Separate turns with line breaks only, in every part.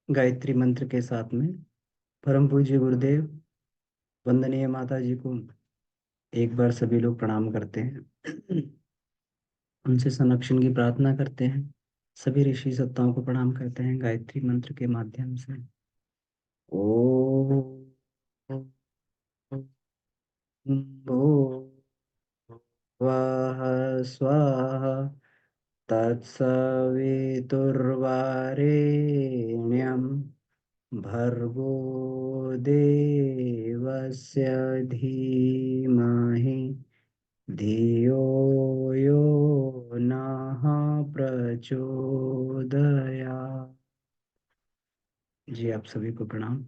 गायत्री मंत्र के साथ में परम पूज्य गुरुदेव वंदनीय माता जी को एक बार सभी लोग प्रणाम करते हैं। उनसे संरक्षण की प्रार्थना करते हैं। सभी ऋषि सत्ताओं को प्रणाम करते हैं गायत्री मंत्र के माध्यम से। ओम भूर्भुवः स्वाहा तत्सवितुर्वरेण्यं भर्गो देवस्य धीमहि धियो यो नः प्रचोदयात्। जी आप सभी को प्रणाम।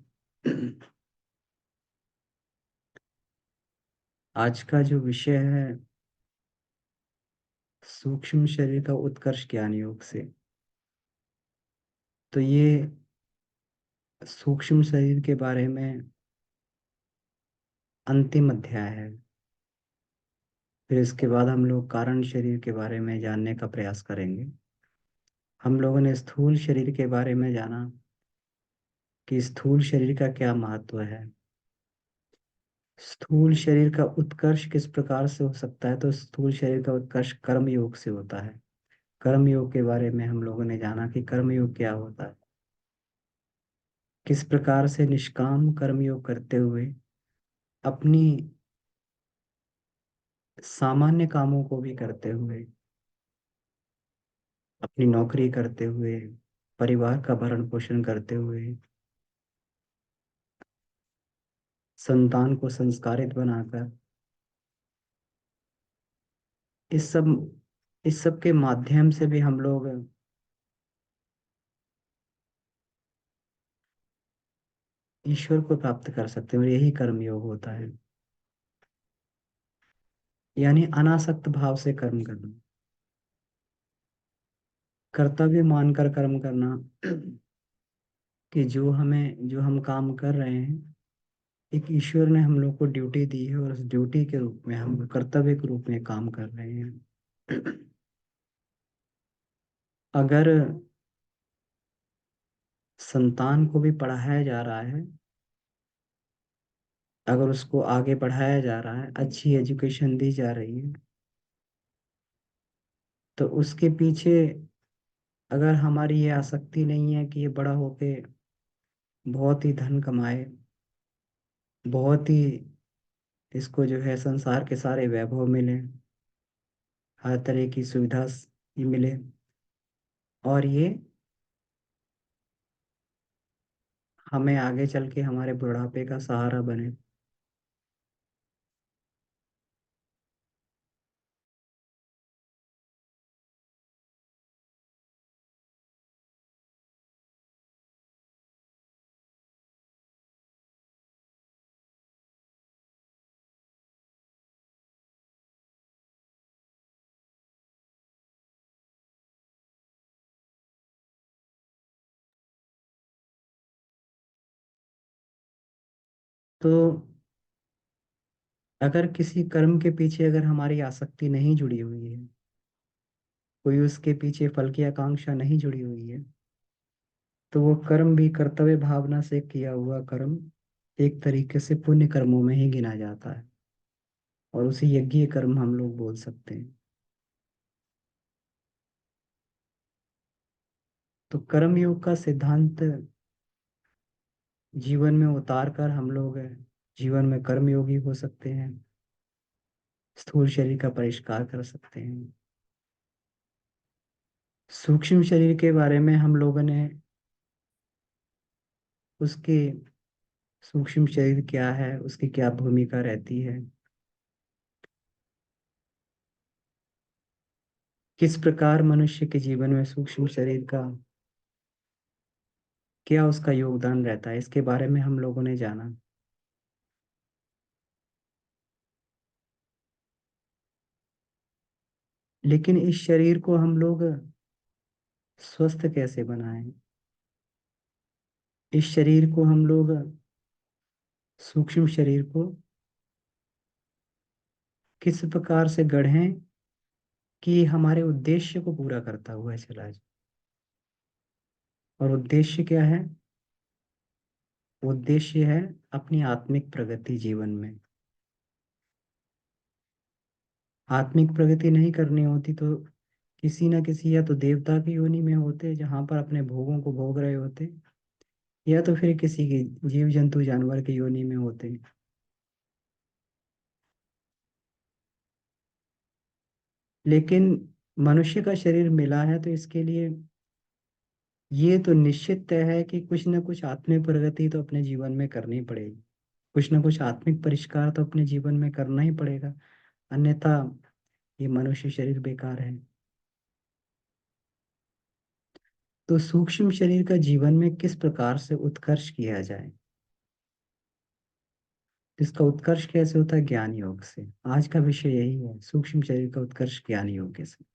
आज का जो विषय है सूक्ष्म शरीर का उत्कर्ष ज्ञान योग से, तो ये सूक्ष्म शरीर के बारे में अंतिम अध्याय है। फिर इसके बाद हम लोग कारण शरीर के बारे में जानने का प्रयास करेंगे। हम लोगों ने स्थूल शरीर के बारे में जाना कि स्थूल शरीर का क्या महत्व है। स्थूल शरीर का उत्कर्ष किस प्रकार से हो सकता है, तो स्थूल शरीर का उत्कर्ष कर्म योग से होता है। कर्म योग के बारे में हम लोगों ने जाना कि कर्म योग क्या होता है, किस प्रकार से निष्काम कर्म योग करते हुए अपनी सामान्य कामों को भी करते हुए, अपनी नौकरी करते हुए, परिवार का भरण पोषण करते हुए, संतान को संस्कारित बनाकर, इस सब इस सब के माध्यम से भी हम लोग ईश्वर को प्राप्त कर सकते हैं। और यही कर्म योग होता है, यानी अनासक्त भाव से कर्म करना, कर्तव्य मानकर कर्म करना। कि जो हम काम कर रहे हैं, एक ईश्वर ने हम लोग को ड्यूटी दी है और उस ड्यूटी के रूप में हम कर्तव्य के रूप में काम कर रहे हैं। अगर संतान को भी पढ़ाया जा रहा है, अगर उसको आगे बढ़ाया जा रहा है, अच्छी एजुकेशन दी जा रही है, तो उसके पीछे अगर हमारी ये आसक्ति नहीं है कि ये बड़ा होके बहुत ही धन कमाए, बहुत ही इसको जो है संसार के सारे वैभव मिले, हर तरह की सुविधा मिले, और ये हमें आगे चल के हमारे बुढ़ापे का सहारा बने, तो अगर किसी कर्म के पीछे अगर हमारी आसक्ति नहीं जुड़ी हुई है, कोई उसके पीछे फल की आकांक्षा नहीं जुड़ी हुई है, तो वो कर्म भी कर्तव्य भावना से किया हुआ कर्म एक तरीके से पुण्य कर्मों में ही गिना जाता है, और उसे यज्ञीय कर्म हम लोग बोल सकते हैं। तो कर्म योग का सिद्धांत जीवन में उतार कर हम लोग जीवन में कर्म योगी हो सकते हैं, स्थूल शरीर का परिष्कार कर सकते हैं। सूक्ष्म शरीर के बारे में हम लोगों ने उसके सूक्ष्म शरीर क्या है, उसकी क्या भूमिका रहती है, किस प्रकार मनुष्य के जीवन में सूक्ष्म शरीर का क्या उसका योगदान रहता है, इसके बारे में हम लोगों ने जाना। लेकिन इस शरीर को हम लोग स्वस्थ कैसे बनाएं, इस शरीर को हम लोग सूक्ष्म शरीर को किस प्रकार से गढ़ें कि ये हमारे उद्देश्य को पूरा करता हुआ चला जाए। और उद्देश्य क्या है? उद्देश्य है अपनी आत्मिक प्रगति जीवन में। आत्मिक प्रगति नहीं करनी होती तो किसी न किसी, या तो देवता की योनि में होते जहां पर अपने भोगों को भोग रहे होते, या तो फिर किसी की जीव जंतु जानवर की योनि में होते। लेकिन मनुष्य का शरीर मिला है तो इसके लिए ये तो निश्चित तय है कि कुछ न कुछ आत्मिक प्रगति तो अपने जीवन में करनी पड़ेगी। कुछ न कुछ आत्मिक परिष्कार तो अपने जीवन में करना ही पड़ेगा, अन्यथा ये मनुष्य शरीर बेकार है। तो सूक्ष्म शरीर का जीवन में किस प्रकार से उत्कर्ष किया जाए, इसका उत्कर्ष कैसे होता है? ज्ञान योग से। आज का विषय यही है, सूक्ष्म शरीर का उत्कर्ष ज्ञान योग से।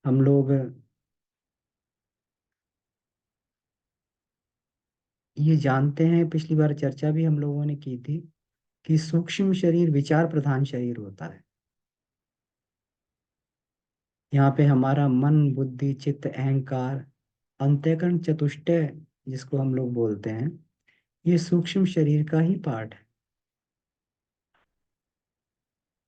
हम लोग ये जानते हैं, पिछली बार चर्चा भी हम लोगों ने की थी, कि सूक्ष्म शरीर विचार प्रधान शरीर होता है। यहाँ पे हमारा मन, बुद्धि, चित्त, अहंकार, अंतःकरण, चतुष्टय जिसको हम लोग बोलते हैं, ये सूक्ष्म शरीर का ही पार्ट है।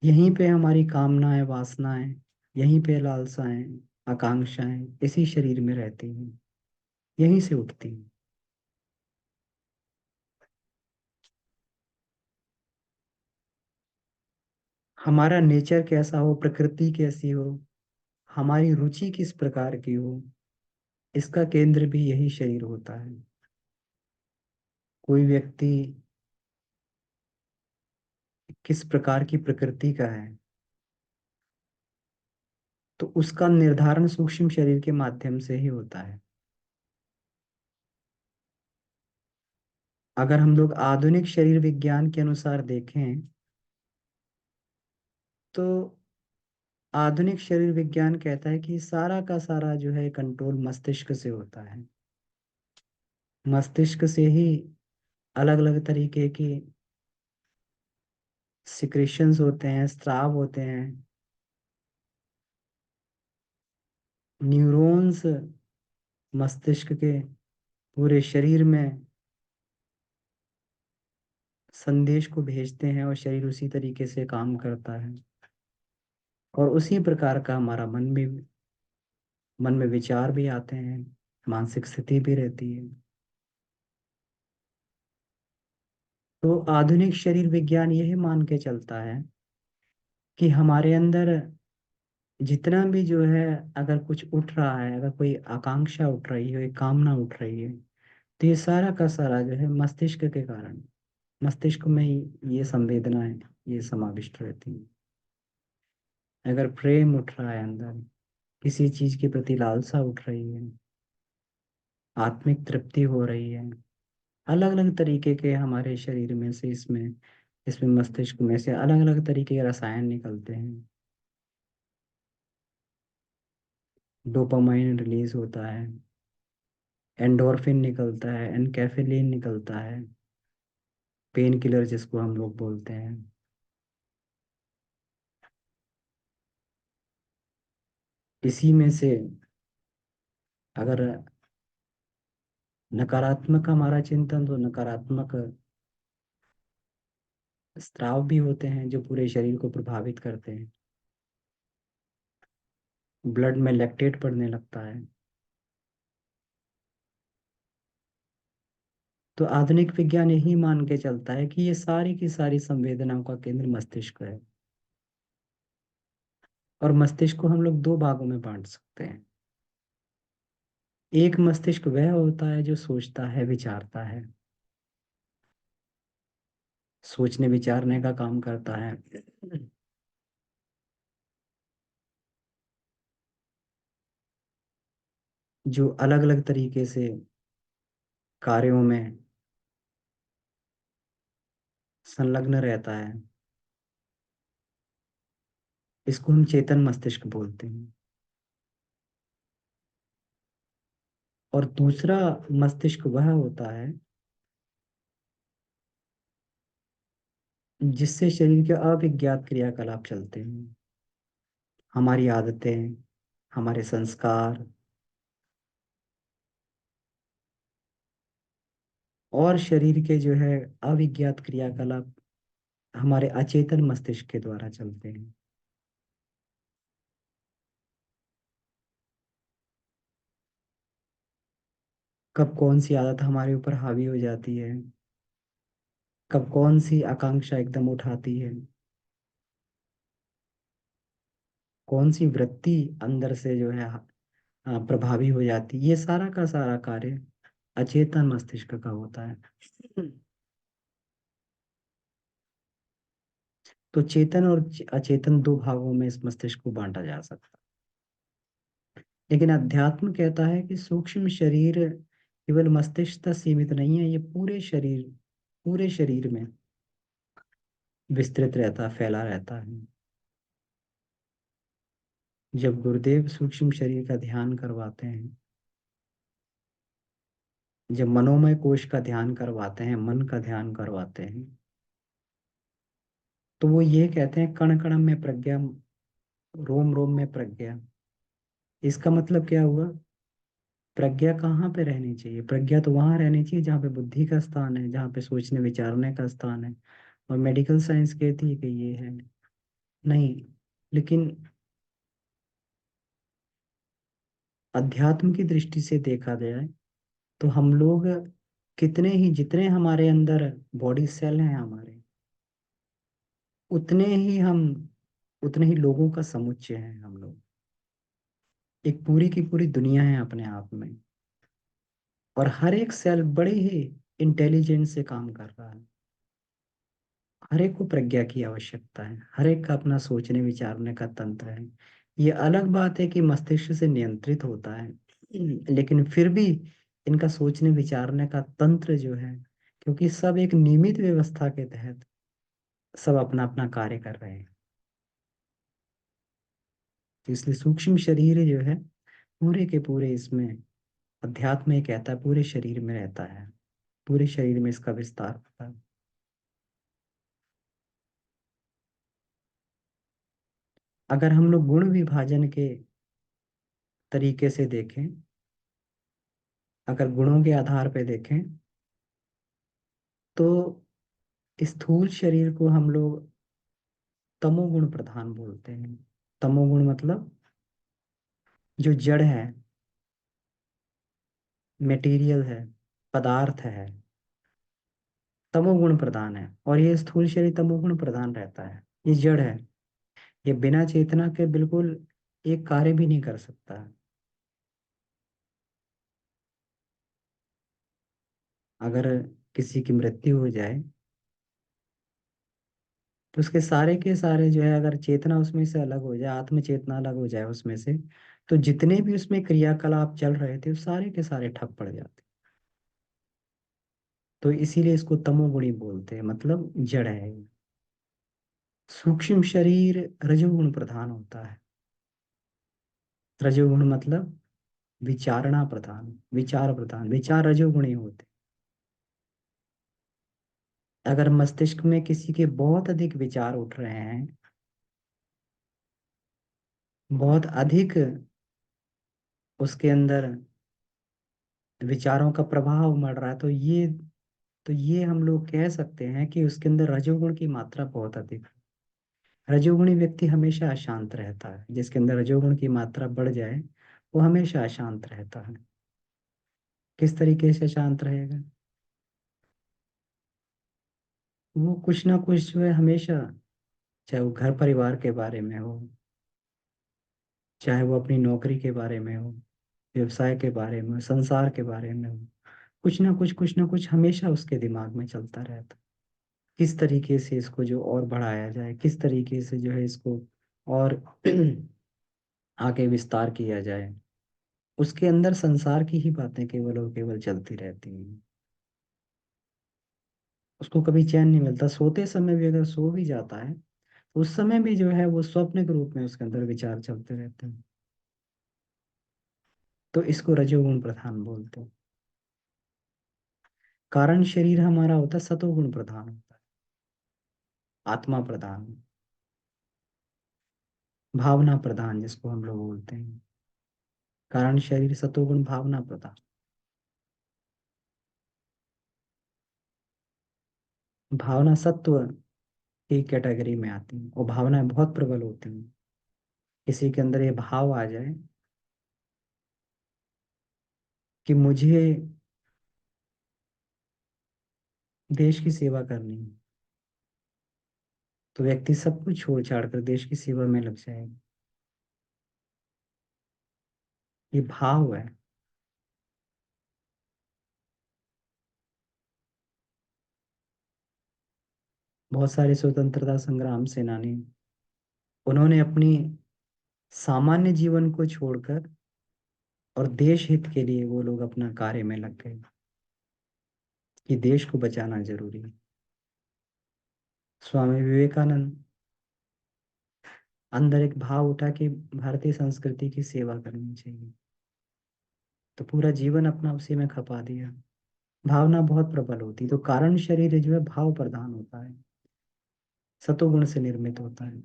यहीं पे हमारी कामनाएं, वासनाएं, यहीं पे लालसाएं, आकांक्षाएं इसी शरीर में रहती हैं, यहीं से उठती हैं। हमारा नेचर कैसा हो, प्रकृति कैसी हो, हमारी रुचि किस प्रकार की हो, इसका केंद्र भी यही शरीर होता है। कोई व्यक्ति किस प्रकार की प्रकृति का है, तो उसका निर्धारण सूक्ष्म शरीर के माध्यम से ही होता है। अगर हम लोग आधुनिक शरीर विज्ञान के अनुसार देखें, तो आधुनिक शरीर विज्ञान कहता है कि सारा का सारा जो है कंट्रोल मस्तिष्क से होता है। मस्तिष्क से ही अलग अलग तरीके की सिक्रेशंस होते हैं, स्राव होते हैं, न्यूरॉन्स मस्तिष्क के पूरे शरीर में संदेश को भेजते हैं, और शरीर उसी तरीके से काम करता है। और उसी प्रकार का हमारा मन में विचार भी आते हैं, मानसिक स्थिति भी रहती है। तो आधुनिक शरीर विज्ञान यही मान के चलता है कि हमारे अंदर जितना भी जो है, अगर कुछ उठ रहा है, अगर कोई आकांक्षा उठ रही है, एक कामना उठ रही है, तो ये सारा का सारा जो है मस्तिष्क के कारण, मस्तिष्क में ही ये संवेदनाएं ये समाविष्ट रहती हैं। अगर प्रेम उठ रहा है अंदर, किसी चीज के प्रति लालसा उठ रही है, आत्मिक तृप्ति हो रही है, अलग अलग तरीके के हमारे शरीर में से, इसमें इसमें मस्तिष्क में से अलग अलग तरीके के रसायन निकलते हैं। डोपामाइन रिलीज होता है, एंडोर्फिन निकलता है, एनकैफिलिन निकलता है, पेन किलर जिसको हम लोग बोलते हैं। इसी में से अगर नकारात्मक हमारा चिंतन, तो नकारात्मक स्राव भी होते हैं जो पूरे शरीर को प्रभावित करते हैं। ब्लड में लैक्टेट बढ़ने लगता है। तो आधुनिक विज्ञान यही मान के चलता है कि ये सारी की सारी संवेदनाओं का केंद्र मस्तिष्क है। और मस्तिष्क को हम लोग दो भागों में बांट सकते हैं। एक मस्तिष्क वह होता है जो सोचता है, विचारता है, सोचने विचारने का काम करता है, जो अलग अलग तरीके से कार्यों में संलग्न रहता है। इसको हम चेतन मस्तिष्क बोलते हैं। और दूसरा मस्तिष्क वह होता है जिससे शरीर के अविज्ञात क्रियाकलाप चलते हैं। हमारी आदतें, हमारे संस्कार और शरीर के जो है अविज्ञात क्रियाकलाप हमारे अचेतन मस्तिष्क के द्वारा चलते हैं। कब कौन सी आदत हमारे ऊपर हावी हो जाती है, कब कौन सी आकांक्षा एकदम उठाती है, कौन सी वृत्ति अंदर से जो है प्रभावी हो जाती है, ये सारा का सारा कार्य अचेतन मस्तिष्क का होता है। तो चेतन और अचेतन दो भागों में इस मस्तिष्क को बांटा जा सकता है। लेकिन अध्यात्म कहता है कि सूक्ष्म शरीर केवल मस्तिष्क तक सीमित नहीं है, ये पूरे शरीर में विस्तृत रहता, फैला रहता है। जब गुरुदेव सूक्ष्म शरीर का ध्यान करवाते हैं, जब मनोमय कोश का ध्यान करवाते हैं, मन का ध्यान करवाते हैं, तो वो ये कहते हैं कण कण में प्रज्ञा, रोम रोम में प्रज्ञा। इसका मतलब क्या हुआ? प्रज्ञा कहाँ पे रहनी चाहिए? प्रज्ञा तो वहां रहनी चाहिए जहाँ पे बुद्धि का स्थान है, जहाँ पे सोचने विचारने का स्थान है। और मेडिकल साइंस कहती है कि ये है नहीं। लेकिन अध्यात्म की दृष्टि से देखा जाए तो हम लोग कितने ही, जितने हमारे अंदर बॉडी सेल हैं हमारे, उतने ही हम, उतने ही लोगों का समुच्चय है हम लोग। एक पूरी की पूरी दुनिया है अपने आप में, और हर एक सेल बड़े ही इंटेलिजेंस से काम कर रहा है। हर एक को प्रज्ञा की आवश्यकता है, हर एक का अपना सोचने विचारने का तंत्र है। ये अलग बात है कि मस्तिष्क से नियंत्रित होता है, लेकिन फिर भी इनका सोचने विचारने का तंत्र जो है, क्योंकि सब एक नियमित व्यवस्था के तहत सब अपना अपना कार्य कर रहे हैं, तो इसलिए सूक्ष्म शरीर जो है पूरे के पूरे इसमें, अध्यात्म ये कहता है पूरे शरीर में रहता है, पूरे शरीर में इसका विस्तार होता है। अगर हम लोग गुण विभाजन के तरीके से देखें, अगर गुणों के आधार पे देखें, तो स्थूल शरीर को हम लोग तमोगुण प्रधान बोलते हैं। तमोगुण मतलब जो जड़ है, मेटीरियल है, पदार्थ है, तमोगुण प्रधान है। और ये स्थूल शरीर तमोगुण प्रधान रहता है, ये जड़ है, ये बिना चेतना के बिल्कुल एक कार्य भी नहीं कर सकता। अगर किसी की मृत्यु हो जाए तो उसके सारे के सारे जो है, अगर चेतना उसमें से अलग हो जाए, आत्म चेतना अलग हो जाए उसमें से, तो जितने भी उसमें क्रियाकलाप चल रहे थे वो सारे के सारे ठप पड़ जाते। तो इसीलिए इसको तमोगुणी बोलते हैं, मतलब जड़ है ये। सूक्ष्म शरीर रजोगुण प्रधान होता है। रजोगुण मतलब विचारणा प्रधान, विचार प्रधान, विचार रजोगुणी होते। अगर मस्तिष्क में किसी के बहुत अधिक विचार उठ रहे हैं, बहुत अधिक उसके अंदर विचारों का प्रभाव उमड़ रहा है, तो ये हम लोग कह सकते हैं कि उसके अंदर रजोगुण की मात्रा बहुत अधिक है। रजोगुणी व्यक्ति हमेशा अशांत रहता है, जिसके अंदर रजोगुण की मात्रा बढ़ जाए वो हमेशा अशांत रहता है। किस तरीके से शांत रहेगा? वो कुछ ना कुछ जो है हमेशा, चाहे वो घर परिवार के बारे में हो, चाहे वो अपनी नौकरी के बारे में हो, व्यवसाय के बारे में हो, संसार के बारे में हो, कुछ ना कुछ हमेशा उसके दिमाग में चलता रहता है। किस तरीके से इसको जो और बढ़ाया जाए, किस तरीके से जो है इसको और आगे विस्तार किया जाए, उसके अंदर संसार की ही बातें केवल और केवल चलती रहती हैं। उसको कभी चैन नहीं मिलता। सोते समय भी अगर सो भी जाता है, उस समय भी जो है वो स्वप्न के रूप में उसके अंदर विचार चलते रहते हैं। तो इसको रजोगुण प्रधान बोलते हैं। कारण शरीर हमारा होता है सतोगुण प्रधान होता है, आत्मा प्रधान। भावना प्रधान जिसको हम लोग बोलते हैं, कारण शरीर सतोगुण भावना प्रधान। भावना सत्व की कैटेगरी में आती है और भावनाएं बहुत प्रबल होती हैं। किसी के अंदर ये भाव आ जाए कि मुझे देश की सेवा करनी है, तो व्यक्ति सब कुछ छोड़ छाड़ कर देश की सेवा में लग जाएगा। ये भाव है। बहुत सारे स्वतंत्रता संग्राम सेनानी, उन्होंने अपनी सामान्य जीवन को छोड़कर और देश हित के लिए वो लोग अपना कार्य में लग गए कि देश को बचाना जरूरी है। स्वामी विवेकानंद, अंदर एक भाव उठा कि भारतीय संस्कृति की सेवा करनी चाहिए, तो पूरा जीवन अपना उसी में खपा दिया। भावना बहुत प्रबल होती, तो कारण शरीर जो है भाव प्रधान होता है, सतोगुण से निर्मित होता है।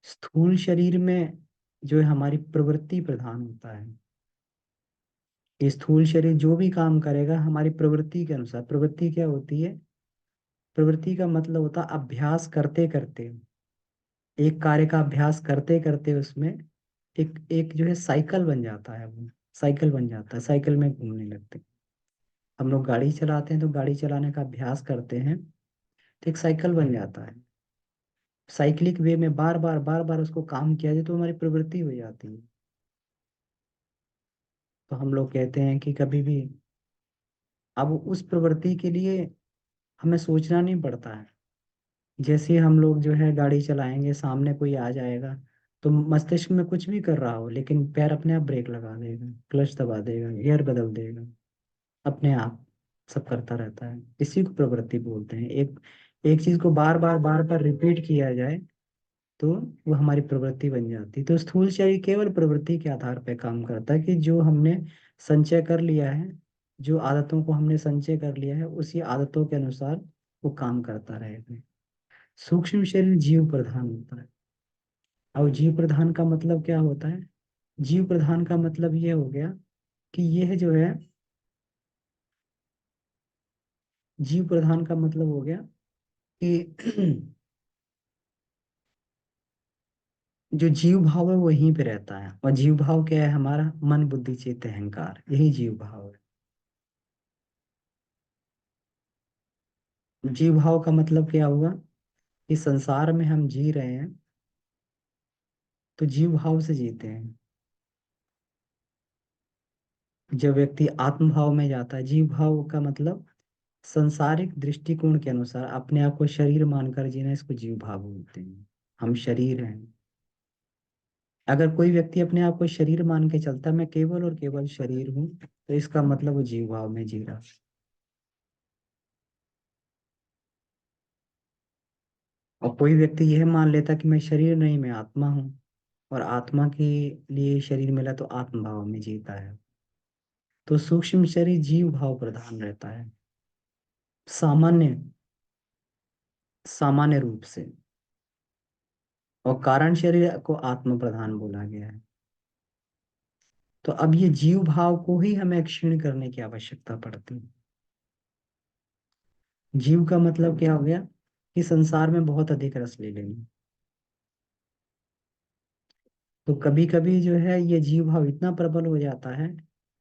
स्थूल शरीर में जो है हमारी प्रवृत्ति प्रधान होता है। ये स्थूल शरीर जो भी काम करेगा हमारी प्रवृत्ति के अनुसार। प्रवृत्ति क्या होती है? प्रवृत्ति का मतलब होता है अभ्यास करते करते, एक कार्य का अभ्यास करते करते उसमें एक एक जो है साइकिल बन जाता है। वो साइकिल बन जाता है, साइकिल में घूमने लगते हैं। हम लोग गाड़ी चलाते हैं तो गाड़ी चलाने का अभ्यास करते हैं, तो एक साइकिल बन जाता है। साइक्लिक वे में बार बार उसको काम किया जाए तो हमारी प्रवृत्ति हो जाती है। तो हम लोग कहते हैं कि कभी भी अब उस प्रवृत्ति के लिए हमें सोचना नहीं पड़ता है। जैसे ही हम लोग जो है गाड़ी चलाएंगे, सामने कोई आ जाएगा, तो मस्तिष्क में कुछ भी कर रहा हो लेकिन पैर अपने आप ब्रेक लगा देगा, क्लच दबा देगा, गियर बदल देगा, अपने आप सब करता रहता है। इसी को प्रवृत्ति बोलते हैं। एक एक चीज को बार बार रिपीट किया जाए तो वो हमारी प्रवृत्ति बन जाती है। तो स्थूल शरीर केवल प्रवृत्ति के आधार पर काम करता है कि जो हमने संचय कर लिया है, जो आदतों को हमने संचय कर लिया है उसी आदतों के अनुसार वो काम करता रहेगा। सूक्ष्म शरीर जीव प्रधान होता है। और जीव प्रधान का मतलब क्या होता है? जीव प्रधान का मतलब ये हो गया कि यह जो है, जीव प्रधान का मतलब हो गया कि जो जीव भाव है वो वहीं पे रहता है। और जीव भाव क्या है? हमारा मन बुद्धि चित्त अहंकार, यही जीव भाव है। जीव भाव का मतलब क्या हुआ? कि संसार में हम जी रहे हैं तो जीव भाव से जीते हैं। जब व्यक्ति आत्म भाव में जाता है, जीव भाव का मतलब संसारिक दृष्टिकोण के अनुसार अपने आप को शरीर मानकर जीना, इसको जीव भाव बोलते हैं। हम शरीर हैं। अगर कोई व्यक्ति अपने आप को शरीर मान के चलता है, मैं केवल और केवल शरीर हूँ, तो इसका मतलब वो जीव भाव में जी रहा है। और कोई व्यक्ति यह मान लेता कि मैं शरीर नहीं, मैं आत्मा हूँ, और आत्मा के लिए शरीर मिला, तो आत्म भाव में जीता है। तो सूक्ष्म शरीर जीव भाव प्रधान रहता है, सामान्य सामान्य रूप से। और कारण शरीर को आत्म प्रधान बोला गया है। तो अब ये जीव भाव को ही हमें क्षीण करने की आवश्यकता पड़ती है। जीव का मतलब क्या हो गया? कि संसार में बहुत अधिक रस ले लेंगे। तो कभी कभी जो है ये जीव भाव इतना प्रबल हो जाता है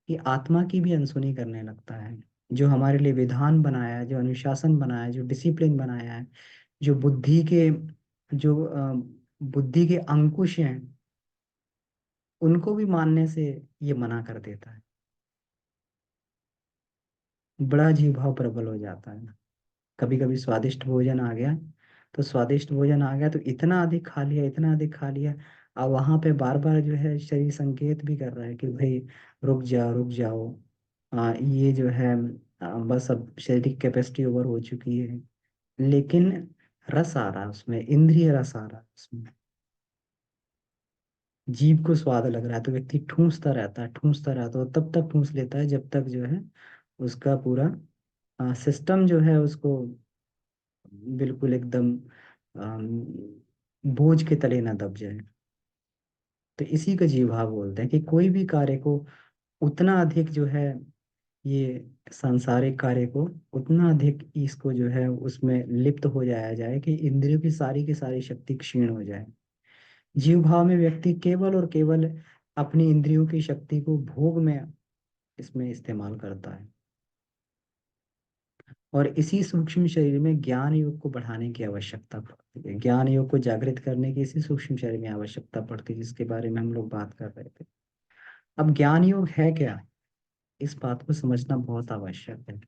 कि आत्मा की भी अनसुनी करने लगता है। जो हमारे लिए विधान बनाया है, जो अनुशासन बनाया है, जो डिसिप्लिन बनाया है, जो बुद्धि के अंकुश हैं, उनको भी मानने से ये मना कर देता है। बड़ा जीव भाव प्रबल हो जाता है। कभी कभी स्वादिष्ट भोजन आ गया, तो स्वादिष्ट भोजन आ गया तो इतना अधिक खा लिया, इतना अधिक खा लिया। अब वहां पे बार बार जो है शरीर संकेत भी कर रहा है कि भाई रुक जाओ रुक जाओ। ये जो है बस अब शारीरिक कैपेसिटी ओवर हो चुकी है। लेकिन रस आ रहा है उसमें, इंद्रिय रस आ रहा है उसमें, जीभ को स्वाद लग रहा है, तो व्यक्ति ठूंसता रहता है, ठूंसता रहता है, और तब तक ठूंस लेता है जब तक जो है उसका पूरा सिस्टम जो है उसको बिल्कुल एकदम बोझ के तले ना दब जाए। तो इसी का जीव भाव बोलते हैं कि कोई भी कार्य को उतना अधिक जो है, ये सांसारिक कार्य को उतना अधिक इसको जो है उसमें लिप्त हो जाया जाए कि इंद्रियों की सारी शक्ति क्षीण हो जाए। जीव भाव में व्यक्ति केवल और केवल अपनी इंद्रियों की शक्ति को भोग में इसमें इस्तेमाल करता है। और इसी सूक्ष्म शरीर में ज्ञान योग को बढ़ाने की आवश्यकता पड़ती है, ज्ञान योग को जागृत करने की इसी सूक्ष्म शरीर में आवश्यकता पड़ती है, जिसके बारे में हम लोग बात कर रहे थे। अब ज्ञान योग है क्या, इस बात को समझना बहुत आवश्यक है।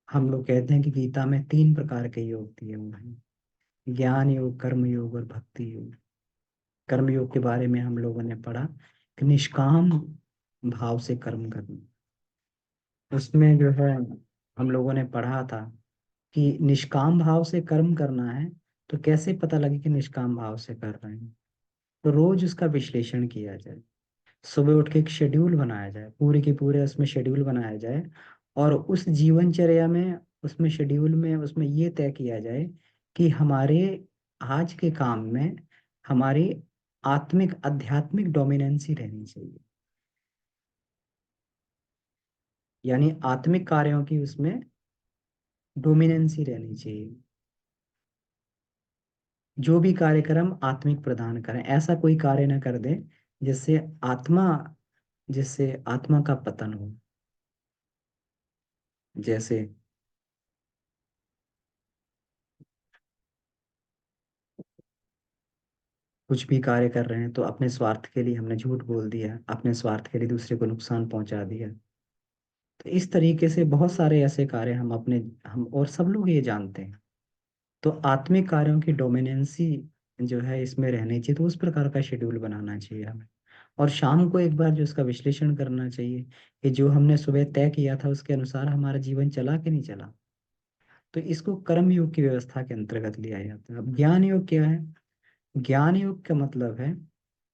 हम लोग कहते हैं कि गीता में 3 प्रकार के योग दिए हुए हैं, ज्ञान योग, कर्म योग और भक्ति योग। कर्म योग के बारे में हम लोगों ने पढ़ा कि निष्काम भाव से कर्म करना। उसमें जो है हम लोगों ने पढ़ा था कि निष्काम भाव से कर्म करना है, तो कैसे पता लगे कि निष्काम भाव से कर रहे हैं। तो रोज उसका विश्लेषण किया जाए, सुबह उठ के एक शेड्यूल बनाया जाए, पूरे के पूरे उसमें शेड्यूल बनाया जाए, और उस जीवनचर्या में, उसमें शेड्यूल में, उसमें ये तय किया जाए कि हमारे आज के काम में हमारी आत्मिक आध्यात्मिक डोमिनेंसी रहनी चाहिए। यानी आत्मिक कार्यों की उसमें डोमिनेंसी रहनी चाहिए। जो भी कार्यक्रम आत्मिक प्रदान करें, ऐसा कोई कार्य न कर दे जिससे आत्मा जिससे आत्मा का पतन हो। जैसे कुछ भी कार्य कर रहे हैं तो अपने स्वार्थ के लिए हमने झूठ बोल दिया, अपने स्वार्थ के लिए दूसरे को नुकसान पहुंचा दिया। तो इस तरीके से बहुत सारे ऐसे कार्य हम और सब लोग ये जानते हैं। तो आत्मिक कार्यों की डोमिनेंसी जो है इसमें रहनी चाहिए, तो उस प्रकार का शेड्यूल बनाना चाहिए हमें। और शाम को एक बार जो उसका विश्लेषण करना चाहिए कि जो हमने सुबह तय किया था उसके अनुसार हमारा जीवन चला कि नहीं चला। तो इसको कर्म योग की व्यवस्था के अंतर्गत लिया जाता है। अब ज्ञान योग क्या है? ज्ञान योग का मतलब है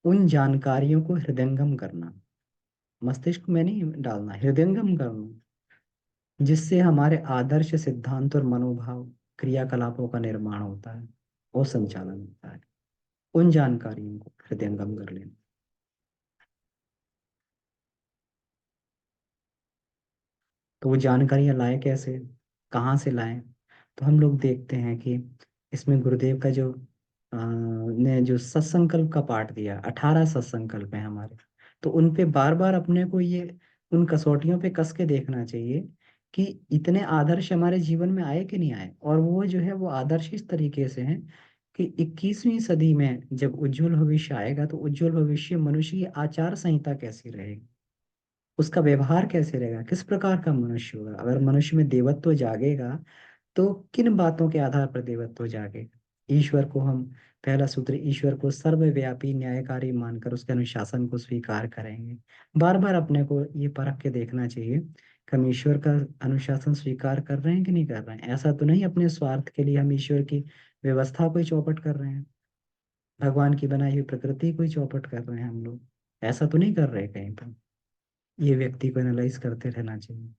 उन जानकारियों को हृदयंगम करना, मस्तिष्क में नहीं डालना, हृदयंगम करना, जिससे हमारे आदर्श, सिद्धांत और मनोभाव, क्रियाकलापों का निर्माण होता है और संचालन होता है। उन जानकारियों को हृदयंगम कर लेना। तो वो जानकारियां लाए कैसे, कहाँ से लाएं? तो हम लोग देखते हैं कि इसमें गुरुदेव का जो ने जो सत्संकल्प का पाठ दिया, 18 सत्संकल्प हैं हमारे। तो उन पे बार बार अपने को ये उन कसौटियों पे कस के देखना चाहिए कि इतने आदर्श हमारे जीवन में आए कि नहीं आए। और वो जो है वो आदर्श इस तरीके से हैं कि 21वीं सदी में जब उज्जवल भविष्य आएगा तो उज्जवल भविष्य मनुष्य की आचार संहिता कैसी रहेगी, उसका व्यवहार कैसे रहेगा, किस प्रकार का मनुष्य होगा। अगर मनुष्य में देवत्व जागेगा तो किन बातों के आधार पर देवत्व जागेगा? ईश्वर को हम पहला सूत्र, ईश्वर को सर्वव्यापी न्यायकारी मानकर उसके अनुशासन को स्वीकार करेंगे। बार बार अपने को ये परख के देखना चाहिए कि हम ईश्वर का अनुशासन स्वीकार कर रहे हैं कि नहीं कर रहे हैं। ऐसा तो नहीं अपने स्वार्थ के लिए हम ईश्वर की व्यवस्था को ही चौपट कर रहे हैं, भगवान की बनाई हुई प्रकृति को ही चौपट कर रहे हैं हम लोग। ऐसा तो नहीं कर रहे कहीं पर। ये व्यक्ति को एनालाइज करते रहना चाहिए।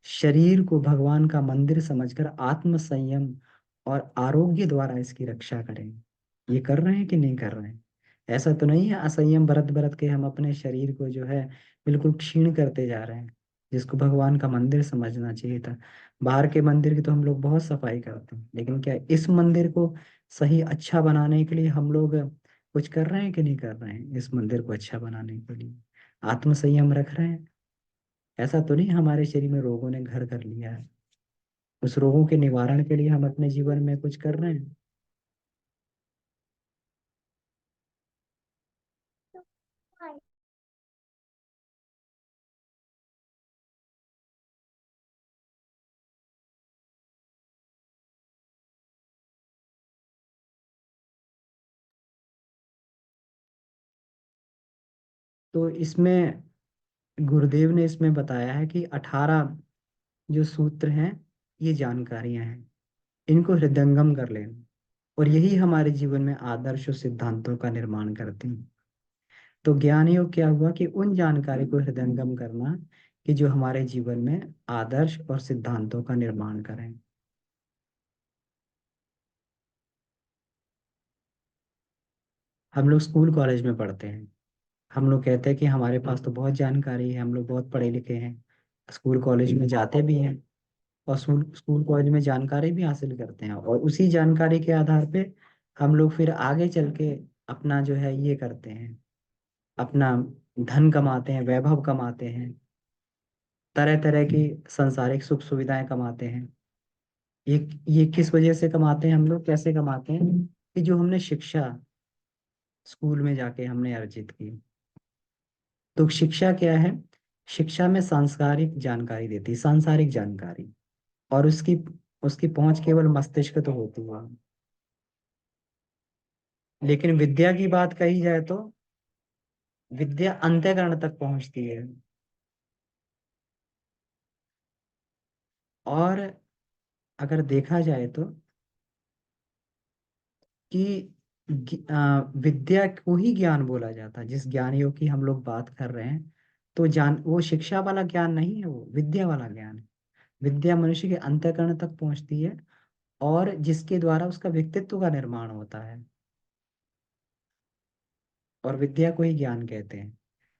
शरीर को भगवान का मंदिर समझकर आत्म संयम और आरोग्य द्वारा इसकी रक्षा करें। ये कर रहे हैं कि नहीं कर रहे हैं? ऐसा तो नहीं है असंयम बरत बरत के हम अपने शरीर को जो है बिल्कुल क्षीण करते जा रहे हैं, जिसको भगवान का मंदिर समझना चाहिए था। बाहर के मंदिर की तो हम लोग बहुत सफाई करते हैं, लेकिन क्या इस मंदिर को सही अच्छा बनाने के लिए हम लोग कुछ कर रहे हैं कि नहीं कर रहे हैं? इस मंदिर को अच्छा बनाने के लिए आत्म संयम रख रहे हैं? ऐसा तो नहीं हमारे शरीर में रोगों ने घर कर लिया है, उस रोगों के निवारण के लिए हम अपने जीवन में कुछ कर रहे हैं? तो इसमें गुरुदेव ने इसमें बताया है कि 18 जो सूत्र हैं, ये जानकारियां हैं, इनको हृदयंगम कर लेना, और यही हमारे जीवन में आदर्श और सिद्धांतों का निर्माण करती हैं। तो ज्ञान योग क्या हुआ कि उन जानकारी को हृदयंगम करना कि जो हमारे जीवन में आदर्श और सिद्धांतों का निर्माण करें। हम लोग स्कूल कॉलेज में पढ़ते हैं, हम लोग कहते हैं कि हमारे पास तो बहुत जानकारी है, हम लोग बहुत पढ़े लिखे हैं, स्कूल कॉलेज में जाते भी हैं और स्कूल स्कूल कॉलेज में जानकारी भी हासिल करते हैं, और उसी जानकारी के आधार पे हम लोग फिर आगे चल के अपना जो है ये करते हैं, अपना धन कमाते हैं, वैभव कमाते हैं, तरह तरह की सांसारिक सुख सुविधाएं कमाते हैं। ये ये किस वजह से कमाते हैं, हम लोग कैसे कमाते हैं, कि जो हमने शिक्षा स्कूल में जाके हमने अर्जित की। तो शिक्षा क्या है, शिक्षा में सांस्कारिक जानकारी देती है, सांसारिक जानकारी, और उसकी उसकी पहुंच केवल मस्तिष्क तो होती है। लेकिन विद्या की बात कही जाए तो विद्या अंतःकरण तक पहुंचती है। और अगर देखा जाए तो कि विद्या को ही ज्ञान बोला जाता है, जिस ज्ञानियों की हम लोग बात कर रहे हैं, तो जान वो शिक्षा वाला ज्ञान नहीं है, वो विद्या वाला ज्ञान है। विद्या मनुष्य के अंतःकरण तक पहुंचती है, और जिसके द्वारा उसका व्यक्तित्व का निर्माण होता है, और विद्या को ही ज्ञान कहते हैं।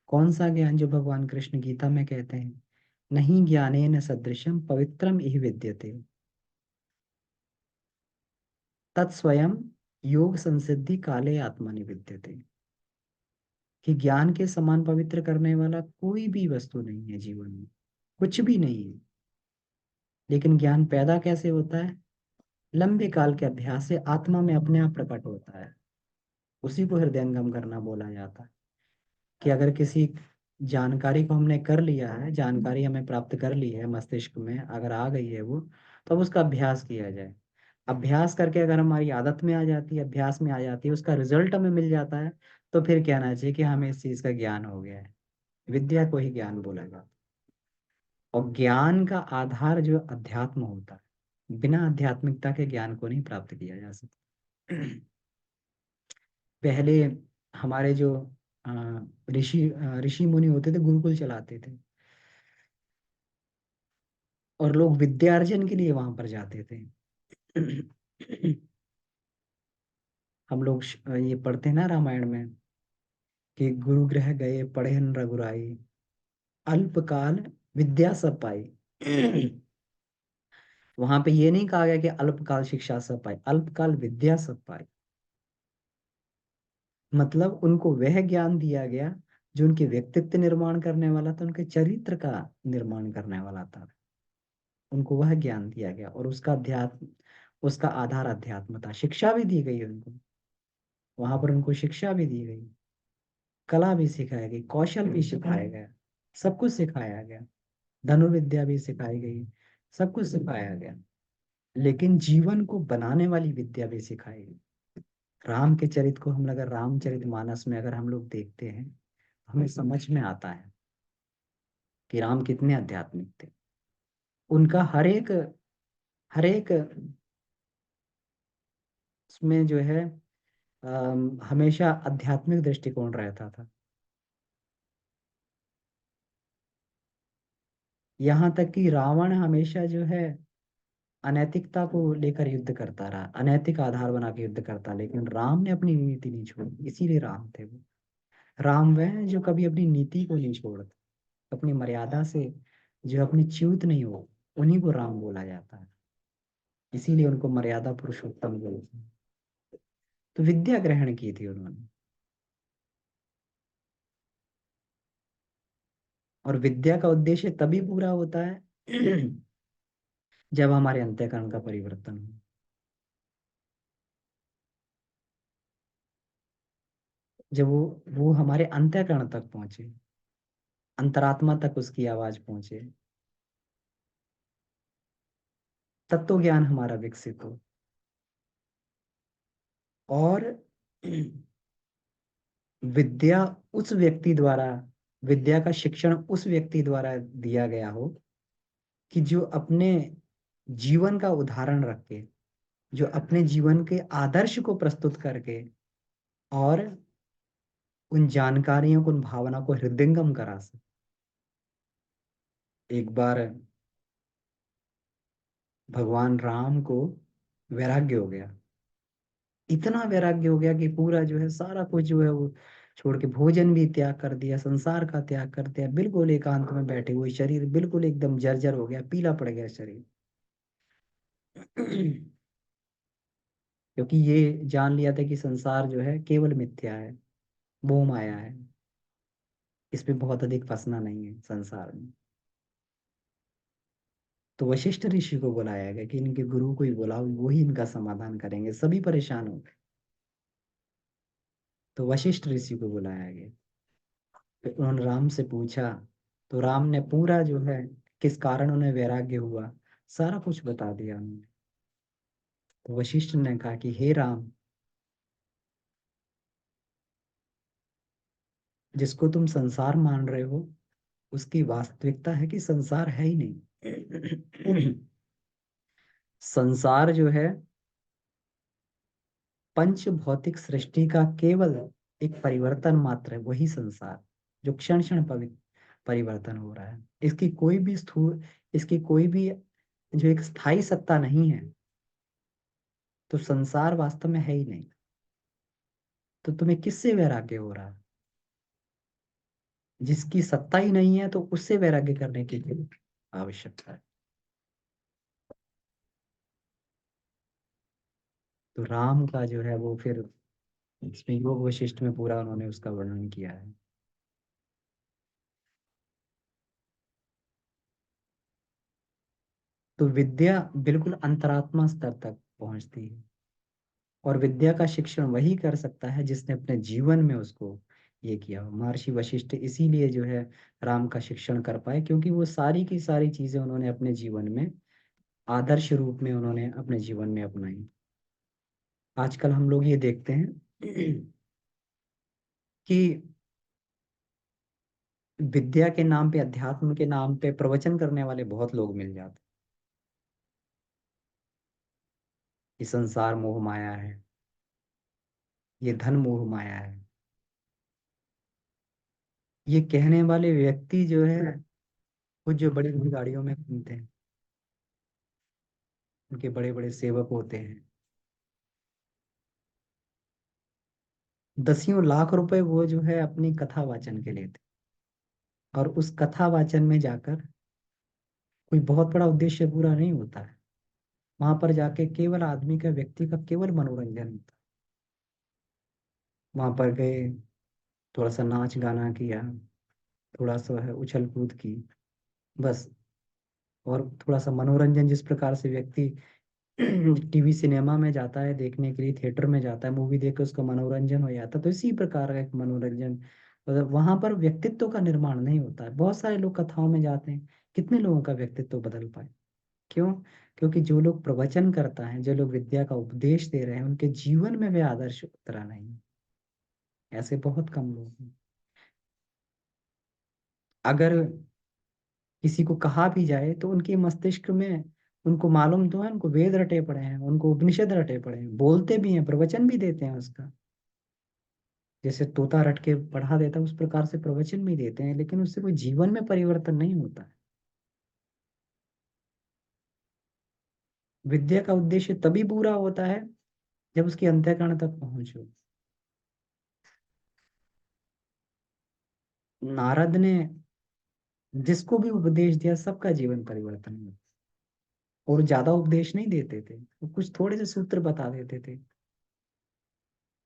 कौन सा ज्ञान, जो भगवान कृष्ण गीता में कहते हैं, नहीं ज्ञानेन सदृशम पवित्रम इह विद्यते, तत्स्वयं योग संसिद्धि काले आत्मनि विद्यते। कि ज्ञान के समान पवित्र करने वाला कोई भी वस्तु नहीं है जीवन में, कुछ भी नहीं है। लेकिन ज्ञान पैदा कैसे होता है, लंबे काल के अभ्यास से आत्मा में अपने आप प्रकट होता है। उसी को हृदयंगम करना बोला जाता है। कि अगर किसी जानकारी को हमने कर लिया है, जानकारी हमें प्राप्त कर ली है, मस्तिष्क में अगर आ गई है वो, तो अब उसका अभ्यास किया जाए। अभ्यास करके अगर हमारी आदत में आ जाती है, अभ्यास में आ जाती है, उसका रिजल्ट हमें मिल जाता है, तो फिर कहना चाहिए कि हमें इस चीज का ज्ञान हो गया है। विद्या को ही ज्ञान बोला जाता है। और ज्ञान का आधार जो अध्यात्म होता है, बिना आध्यात्मिकता के ज्ञान को नहीं प्राप्त किया जा सकता। पहले हमारे जो अ, ऋषि मुनि होते थे, गुरुकुल चलाते थे, और लोग विद्यार्जन के लिए वहां पर जाते थे। हम लोग ये पढ़ते हैं ना रामायण में, कि गुरु गृह गए पढ़े न रघुराई, अल्पकाल विद्या सब पाई। वहां पे ये नहीं कहा गया कि अल्पकाल शिक्षा सब पाई, अल्पकाल विद्या सब पाई। मतलब उनको वह ज्ञान दिया गया जो उनके व्यक्तित्व निर्माण करने वाला था, उनके चरित्र का निर्माण करने वाला था। उनको वह ज्ञान दिया गया, और उसका अध्यात्म, उसका आधार अध्यात्म था। शिक्षा भी दी गई उनको, वहां पर उनको शिक्षा भी दी गई, कला भी सिखाई गई, कौशल भी सिखाया गया, सब कुछ सिखाया गया, धनुर्विद्या भी सिखाई गई, सब कुछ सिखाया गया। लेकिन जीवन को बनाने वाली विद्या भी सिखाई गई। राम के चरित्र को हम अगर रामचरितमानस में अगर हम लोग देखते हैं, हमें समझ में आता है कि राम कितने आध्यात्मिक थे। उनका हर एक उसमें जो है हमेशा आध्यात्मिक दृष्टिकोण रहता था। यहाँ तक कि रावण हमेशा जो है अनैतिकता को लेकर युद्ध करता रहा, अनैतिक आधार बना के युद्ध करता, लेकिन राम ने अपनी नीति नहीं छोड़ी, इसीलिए राम थे वो। राम वह है जो कभी अपनी नीति को नहीं छोड़ते, अपनी मर्यादा से जो अपनी च्युत नहीं हो, उन्हीं को राम बोला जाता है। इसीलिए उनको मर्यादा पुरुषोत्तम बोलते हैं। तो विद्या ग्रहण की थी उन्होंने। और विद्या का उद्देश्य तभी पूरा होता है जब हमारे अंतःकरण का परिवर्तन हो, जब वो हमारे अंतःकरण तक पहुंचे, अंतरात्मा तक उसकी आवाज पहुंचे, तत्व ज्ञान हमारा विकसित हो। और विद्या उस व्यक्ति द्वारा विद्या का शिक्षण उस व्यक्ति द्वारा दिया गया हो कि जो अपने जीवन का उदाहरण रख के, जो अपने जीवन के आदर्श को प्रस्तुत करके, और उन जानकारियों को, उन भावना को हृदयंगम करा सके। एक बार भगवान राम को वैराग्य हो गया इतना वैराग्य हो गया कि पूरा जो है सारा कुछ जो है वो छोड़ के भोजन भी त्याग कर दिया, संसार का त्याग कर दिया, बिल्कुल एकांत में बैठे हुए, शरीर बिल्कुल एकदम जर्जर हो गया, पीला पड़ गया शरीर। क्योंकि ये जान लिया था कि संसार जो है केवल मिथ्या है, मोह माया है, इसमें बहुत अधिक फंसना नहीं है संसार में। तो वशिष्ठ ऋषि को बुलाया गया कि इनके गुरु को ही बुलाओ, वो ही इनका समाधान करेंगे, सभी परेशान हो गए। तो वशिष्ठ ऋषि को बुलाया गया, फिर उन्होंने राम से पूछा। तो राम ने पूरा जो है किस कारण उन्हें वैराग्य हुआ सारा कुछ बता दिया उन्होंने। तो वशिष्ठ ने कहा कि हे राम, जिसको तुम संसार मान रहे हो उसकी वास्तविकता है कि संसार है ही नहीं। संसार जो है पंच भौतिक सृष्टि का केवल एक परिवर्तन मात्र है, वही संसार जो क्षण क्षण परिवर्तन हो रहा है। इसकी कोई भी स्थूल, इसकी कोई भी जो एक स्थायी सत्ता नहीं है। तो संसार वास्तव में है ही नहीं। तो तुम्हें किससे वैराग्य हो रहा है? जिसकी सत्ता ही नहीं है तो उससे वैराग्य करने की क्या आवश्यकता है? तो राम का जो है वो फिर इसमें योग वशिष्ठ में पूरा उन्होंने उसका वर्णन किया है। तो विद्या बिल्कुल अंतरात्मा स्तर तक पहुंचती है, और विद्या का शिक्षण वही कर सकता है जिसने अपने जीवन में उसको ये किया हो। महर्षि वशिष्ठ इसीलिए जो है राम का शिक्षण कर पाए, क्योंकि वो सारी की सारी चीजें उन्होंने अपने जीवन में आदर्श रूप में उन्होंने अपने जीवन में अपनाई। आजकल हम लोग ये देखते हैं कि विद्या के नाम पे, अध्यात्म के नाम पे प्रवचन करने वाले बहुत लोग मिल जाते हैं कि संसार मोह माया है, ये धन मोह माया है। ये कहने वाले व्यक्ति जो है वो जो बड़ी बड़ी गाड़ियों में घूमते हैं, उनके बड़े बड़े सेवक होते हैं, दसियों लाख रुपए वो जो है अपनी कथा वाचन के लेते हैं। और उस कथा वाचन में जाकर कोई बहुत बड़ा उद्देश्य पूरा नहीं होता है। वहां पर जाके केवल आदमी का, व्यक्ति का केवल मनोरंजन होता है। वहां पर गए, थोड़ा सा नाच गाना किया, थोड़ा सा है उछल कूद की, बस। और थोड़ा सा मनोरंजन, जिस प्रकार से व्यक्ति टीवी सिनेमा में जाता है देखने के लिए, थिएटर में जाता है मूवी देख के उसका मनोरंजन हो जाता है, तो इसी प्रकार का एक मनोरंजन, मतलब वहां पर व्यक्तित्व का निर्माण नहीं होता है। बहुत सारे लोग कथाओं में जाते हैं, कितने लोगों का व्यक्तित्व बदल पाए? क्यों? क्योंकि जो लोग प्रवचन करता है, जो लोग विद्या का उपदेश दे रहे हैं, उनके जीवन में वे आदर्श उतरा नहीं। ऐसे बहुत कम लोग हैं। अगर किसी को कहा भी जाए तो उनके मस्तिष्क में, उनको मालूम तो है, उनको वेद रटे पड़े हैं, उनको उपनिषद रटे पड़े हैं, बोलते भी हैं, प्रवचन भी देते हैं उसका। जैसे तोता रट के पढ़ा देता है उस प्रकार से प्रवचन भी देते हैं, लेकिन उससे कोई जीवन में परिवर्तन नहीं होता है। विद्या का उद्देश्य तभी पूरा होता है जब उसकी अंतःकरण तक पहुंचो। नारद ने जिसको भी उपदेश दिया सबका जीवन परिवर्तन हुआ। और ज्यादा उपदेश नहीं देते थे, वो कुछ थोड़े से सूत्र बता देते थे।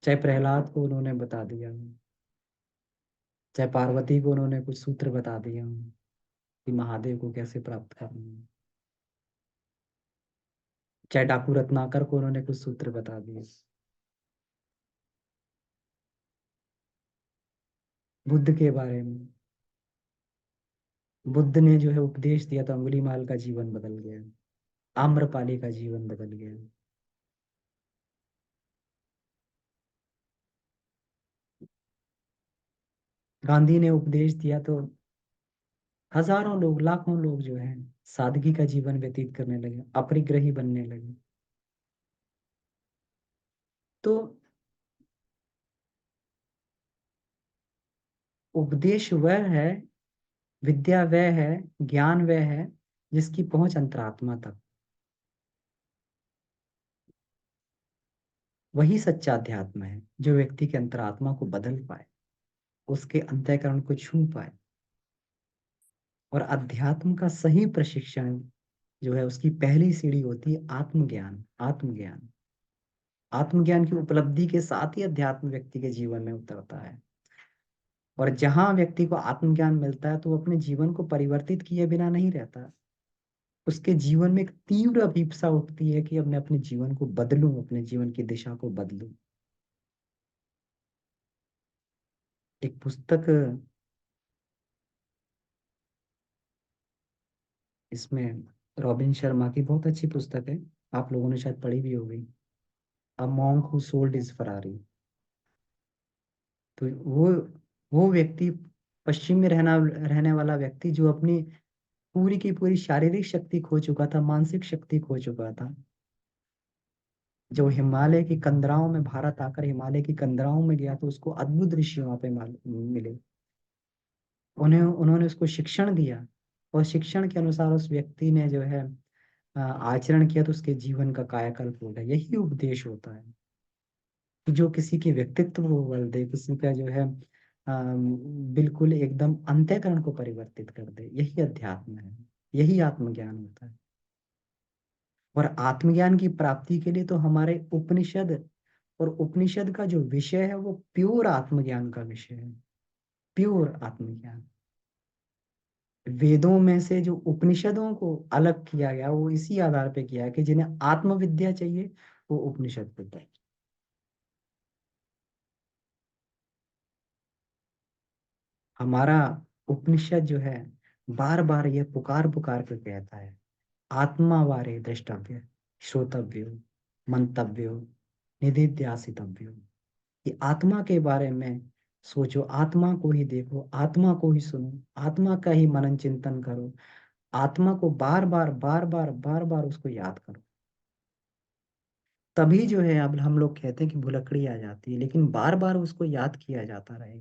चाहे प्रहलाद को उन्होंने बता दिया, चाहे पार्वती को उन्होंने कुछ सूत्र बता दिए कि महादेव को कैसे प्राप्त करना है, चाहे डाकू रत्नाकर को उन्होंने कुछ सूत्र बता दिए। बुद्ध के बारे में बुद्ध ने जो है उपदेश दिया तो अंगुलीमाल का जीवन बदल गया, आम्रपाली का जीवन बदल गया। गांधी ने उपदेश दिया तो हजारों लोग, लाखों लोग जो है सादगी का जीवन व्यतीत करने लगे, अपरिग्रही बनने लगे। तो उपदेश वह है, विद्या वह है, ज्ञान वह है जिसकी पहुंच अंतरात्मा तक। वही सच्चा अध्यात्म है जो व्यक्ति के अंतरात्मा को बदल पाए, उसके अंतःकरण को छू पाए। और अध्यात्म का सही प्रशिक्षण जो है, उसकी पहली सीढ़ी होती है आत्मज्ञान। आत्मज्ञान, आत्मज्ञान की उपलब्धि के साथ ही अध्यात्म व्यक्ति के जीवन में उतरता है। और जहां व्यक्ति को आत्मज्ञान मिलता है तो वो अपने जीवन को परिवर्तित किए बिना नहीं रहता। उसके जीवन में एक तीव्र अभिप्सा उठती है कि अब मैं अपने जीवन को बदलूं, अपने जीवन की दिशा को बदलूं। एक पुस्तक, इसमें रॉबिन शर्मा की बहुत अच्छी पुस्तक है, आप लोगों ने शायद पढ़ी भी होगी, a monk who sold his Ferrari. तो वो व्यक्ति, पश्चिम में रहने वाला व्यक्ति जो अपनी पूरी की पूरी शारीरिक शक्ति खो चुका था, मानसिक शक्ति खो चुका था, जो हिमालय की कंदराओं में, भारत आकर हिमालय की कंदराओं में गया तो उसको अद्भुत दृश्य वहां पे मिले। उन्होंने उसको शिक्षण दिया, और शिक्षण के अनुसार उस व्यक्ति ने जो है आचरण किया, तो उसके जीवन का कायाकल्प हो गया। यही उपदेश होता है कि जो किसी के व्यक्तित्व को बदल दे, किसी का जो है बिल्कुल एकदम अंतःकरण को परिवर्तित कर दे, यही अध्यात्म है, यही आत्मज्ञान होता है। और आत्मज्ञान की प्राप्ति के लिए तो हमारे उपनिषद, और उपनिषद का जो विषय है वो प्योर आत्मज्ञान का विषय है, प्योर आत्मज्ञान। वेदों में से जो उपनिषदों को अलग किया गया वो इसी आधार पे किया है कि जिन्हें आत्मविद्या चाहिए वो उपनिषद पढ़े। हमारा उपनिषद जो है बार बार ये पुकार पुकार के कहता है, आत्मा वारे द्रष्टव्य, श्रोतव्यो, मंतव्यो, निधिध्यासितव्यो। कि आत्मा के बारे में सोचो, आत्मा को ही देखो, आत्मा को ही सुनो, आत्मा का ही मनन चिंतन करो, आत्मा को बार बार बार बार बार बार उसको याद करो। तभी जो है, अब हम लोग कहते हैं कि भुलक्कड़ी आ जाती है, लेकिन बार बार उसको याद किया जाता रहे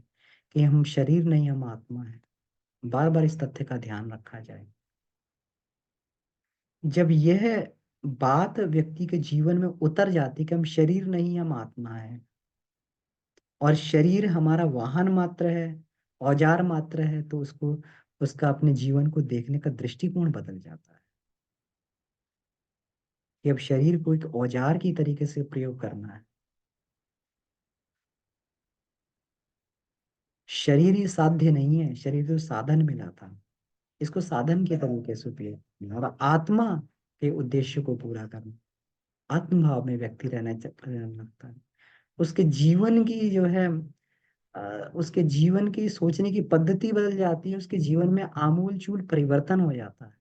कि हम शरीर नहीं, हम आत्मा है। बार बार इस तथ्य का ध्यान रखा जाए। जब यह बात व्यक्ति के जीवन में उतर जाती कि हम शरीर नहीं, हम आत्मा है, और शरीर हमारा वाहन मात्र है, औजार मात्र है, तो उसको, उसका अपने जीवन को देखने का दृष्टिकोण बदल जाता है कि अब शरीर को एक औजार की तरीके से प्रयोग करना है। शरीर ही साध्य नहीं है, शरीर तो साधन मिला था, इसको साधन के तरीके से उपयोग करना, और आत्मा के उद्देश्य को पूरा करना। आत्म भाव में व्यक्ति रहने लगता है। उसके जीवन की जो है उसके जीवन की सोचने की पद्धति बदल जाती है, उसके जीवन में आमूल चूल परिवर्तन हो जाता है।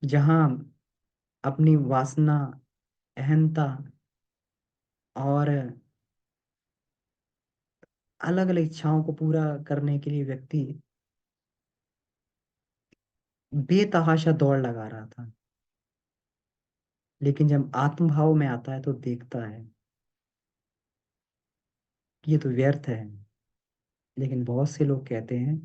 जहां अपनी वासना, अहंता और अलग अलग इच्छाओं को पूरा करने के लिए व्यक्ति बेतहाशा दौड़ लगा रहा था, लेकिन जब आत्मभाव में आता है तो देखता है कि ये तो व्यर्थ है। लेकिन बहुत से लोग कहते हैं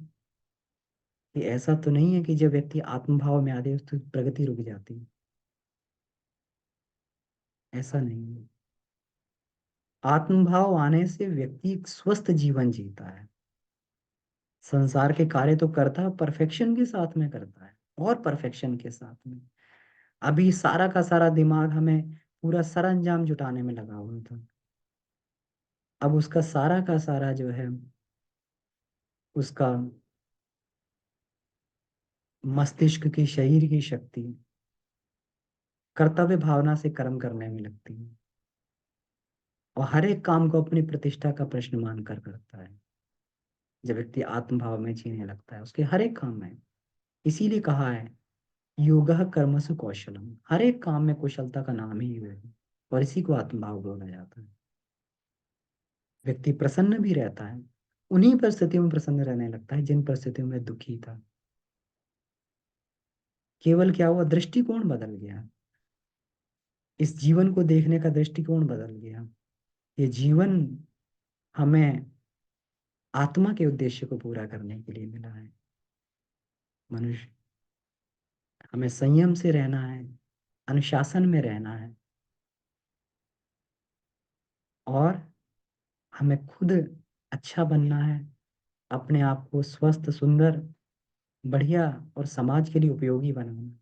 कि ऐसा तो नहीं है कि जब व्यक्ति आत्मभाव में आते उसकी प्रगति रुक जाती है। ऐसा नहीं है। आत्मभाव आने से व्यक्ति एक स्वस्थ जीवन जीता है, संसार के कार्य तो करता है, परफेक्शन के साथ में करता है, और परफेक्शन के साथ में। अभी सारा का सारा दिमाग हमें पूरा सरंजाम जुटाने में लगा हुआ था, अब उसका सारा का सारा जो है, उसका मस्तिष्क की, शरीर की शक्ति कर्तव्य भावना से कर्म करने में लगती है, और हर एक काम को अपनी प्रतिष्ठा का प्रश्न मानकर करता है। जब व्यक्ति आत्मभाव में जीने लगता है उसके हर एक काम में, इसीलिए कहा है योगः कर्मसु कौशलम, हर एक काम में कुशलता का नाम ही योग है, और इसी को आत्मभाव बोला जाता है। व्यक्ति प्रसन्न भी रहता है, उन्हीं परिस्थितियों में प्रसन्न रहने लगता है जिन परिस्थितियों में दुखी था। केवल क्या हुआ, दृष्टिकोण बदल गया, इस जीवन को देखने का दृष्टिकोण बदल गया। ये जीवन हमें आत्मा के उद्देश्य को पूरा करने के लिए मिला है। मनुष्य, हमें संयम से रहना है, अनुशासन में रहना है, और हमें खुद अच्छा बनना है, अपने आप को स्वस्थ, सुंदर, बढ़िया और समाज के लिए उपयोगी बनाना है।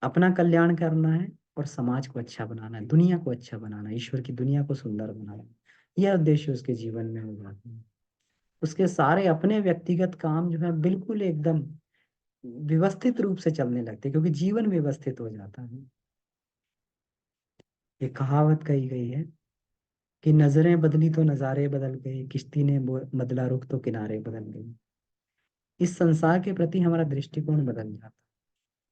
अपना कल्याण करना है और समाज को अच्छा बनाना है, दुनिया को अच्छा बनाना है, ईश्वर की दुनिया को सुंदर बनाना है। यह उद्देश्य उसके जीवन में हो जाते हैं। उसके सारे अपने व्यक्तिगत काम जो है बिल्कुल एकदम व्यवस्थित रूप से चलने लगते हैं, क्योंकि जीवन व्यवस्थित हो जाता है। ये कहावत कही गई है कि नजरें बदली तो नजारे बदल गए, किश्ती ने बदला रुख तो किनारे बदल गए। इस संसार के प्रति हमारा दृष्टिकोण बदल जाता है।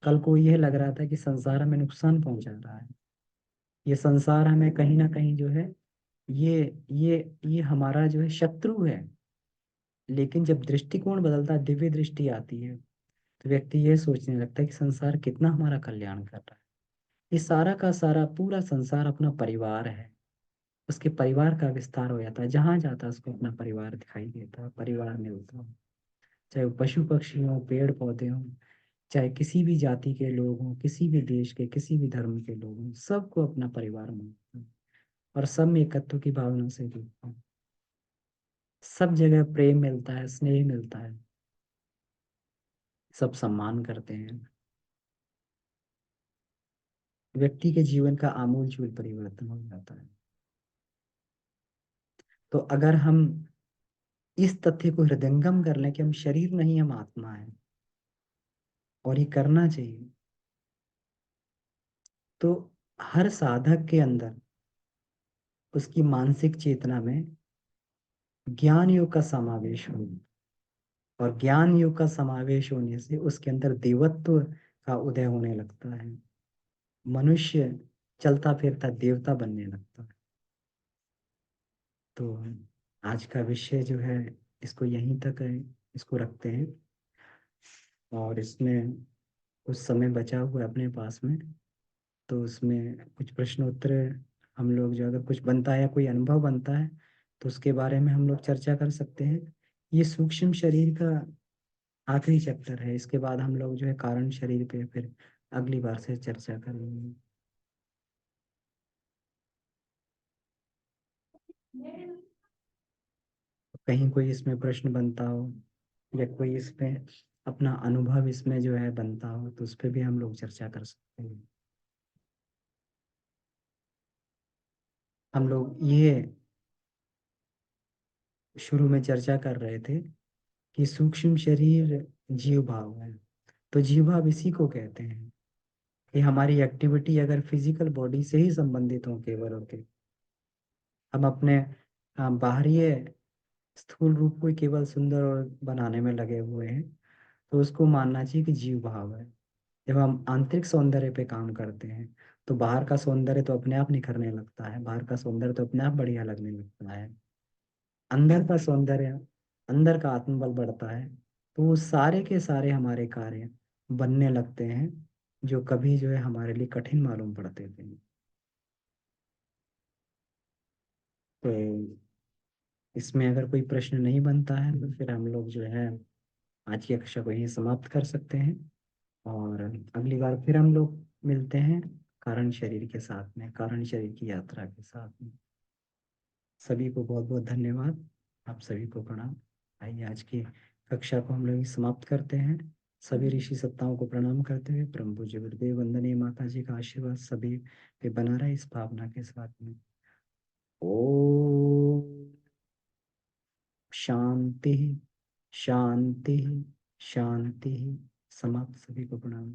कल को यह लग रहा था कि संसार हमें नुकसान पहुंचा रहा है, ये संसार हमें कहीं ना कहीं जो है, ये ये ये हमारा जो है शत्रु है। लेकिन जब दृष्टिकोण बदलता है, दिव्य दृष्टि आती है, तो व्यक्ति ये सोचने लगता है कि संसार कितना हमारा कल्याण कर रहा है। ये सारा का सारा पूरा संसार अपना परिवार है। उसके परिवार का विस्तार हो जाता है, जहां जाता है उसको अपना परिवार दिखाई देता है, परिवार मिलता है। चाहे वो पशु पक्षी हो, पेड़ पौधे हों, चाहे किसी भी जाति के लोग हों, किसी भी देश के, किसी भी धर्म के लोग हों, सबको अपना परिवार मानता है। और सब में एकत्व की भावना से जीता है। सब जगह प्रेम मिलता है, स्नेह मिलता है, सब सम्मान करते हैं। व्यक्ति के जीवन का आमूल चूल परिवर्तन हो जाता है। तो अगर हम इस तथ्य को हृदयंगम कर लें कि हम शरीर नहीं, हम आत्मा है, और ये करना चाहिए, तो हर साधक के अंदर, उसकी मानसिक चेतना में ज्ञान योग का समावेश हो, और ज्ञान योग का समावेश होने से उसके अंदर देवत्व का उदय होने लगता है। मनुष्य चलता फिरता देवता बनने लगता है। तो आज का विषय जो है, इसको यहीं तक है, इसको रखते हैं। और इसमें कुछ समय बचा हुआ है अपने पास में, तो उसमें कुछ प्रश्न उत्तर हम लोग जो, अगर कुछ बनता है या कोई अनुभव बनता है, तो उसके बारे में हम लोग चर्चा कर सकते हैं। ये सूक्ष्म शरीर का आखिरी चैप्टर है। इसके बाद हम लोग जो है कारण शरीर पे फिर अगली बार से चर्चा करेंगे। कहीं कोई इसमें प्रश्न बनता हो, या कोई इसमें अपना अनुभव इसमें जो है बनता हो, तो उस पर भी हम लोग चर्चा कर सकते हैं। हम लोग ये शुरू में चर्चा कर रहे थे कि सूक्ष्म शरीर जीव भाव है। तो जीव भाव इसी को कहते हैं कि हमारी एक्टिविटी अगर फिजिकल बॉडी से ही संबंधित हो केवल होके, हम अपने बाहरी स्थूल रूप को ही केवल सुंदर और बनाने में लगे हुए हैं, तो उसको मानना चाहिए कि जीव भाव है। जब हम आंतरिक सौंदर्य पे काम करते हैं, तो बाहर का सौंदर्य तो अपने आप निखरने लगता है, बाहर का सौंदर्य तो अपने आप बढ़िया लगने लगता है। अंदर का सौंदर्य, अंदर का आत्मबल बढ़ता है, तो वो सारे के सारे हमारे कार्य बनने लगते हैं, जो कभी जो है हमारे लिए कठिन मालूम पड़ते थे। तो इसमें अगर कोई प्रश्न नहीं बनता है, तो फिर हम लोग जो है आज की कक्षा को यहीं समाप्त कर सकते हैं। और अगली बार फिर हम लोग मिलते हैं कारण शरीर के साथ में, कारण शरीर की यात्रा के साथ में। सभी को बहुत बहुत धन्यवाद। आप सभी को प्रणाम। आइए आज की कक्षा को हम लोग समाप्त करते हैं। सभी ऋषि सत्ताओं को प्रणाम करते हुए परम पूज्य गुरुदेव वंदनीय माता जी का आशीर्वाद सभी पे बना रहे इस भावना के साथ में। ओम शांति, शांति, शांति। समाप्त। सभी को प्रणाम।